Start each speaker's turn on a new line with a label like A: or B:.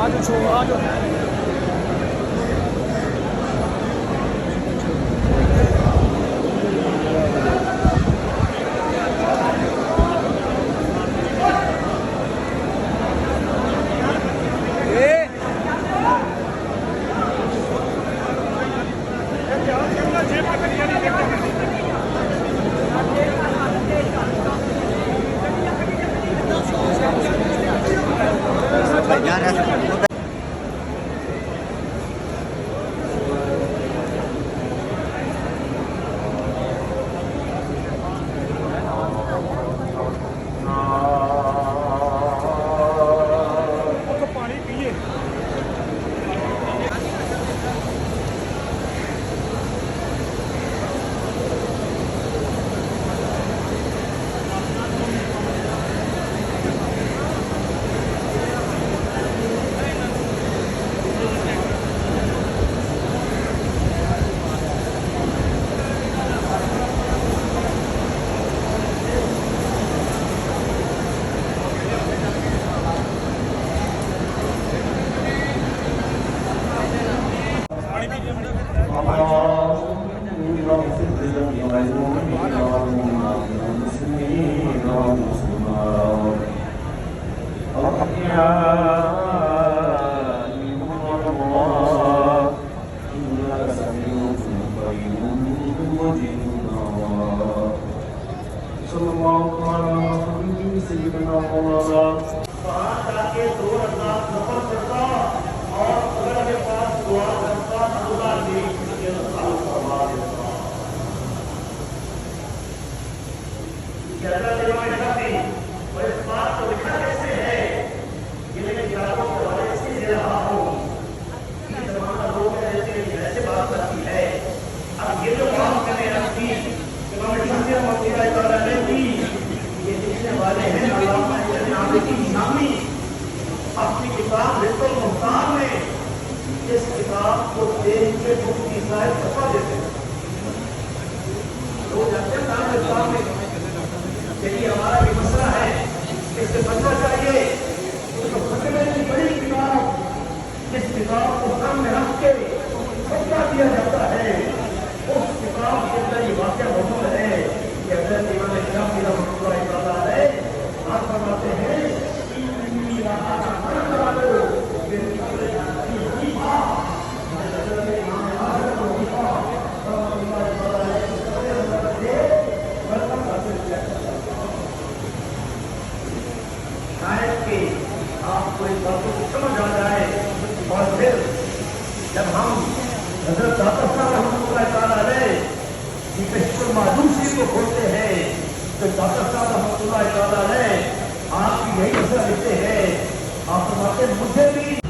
A: आज छो आज
B: अपनी किताब रितुल मुख्तार में इस किताब को देख के मुफ्ती साहब फतवा देते हैं। लोग जानते हैं यही हमारा भी मसला है, इससे बचना चाहिए। तो फतवे की बड़ी किताब, इस किताब को सामने रख के फतवा दिया जाता है। उस किताब के अंदर ये वाक्य मौजूद है कि हज़रत इमाम शाफ़ी रहमतुल्लाह तआला अलैह आप फरमाते हैं आपको इस बातों को समझ आ जाए और फिर जब हम हज़रत दाता साहब रहमतुल्लाह तआला अलैह की कश्फ़ुल माजूसी को खोलते हैं तो दाता साहब रहमतुल्लाह तआला अलैह आपकी यही मसला लिखते हैं। आप फरमाते मुझे भी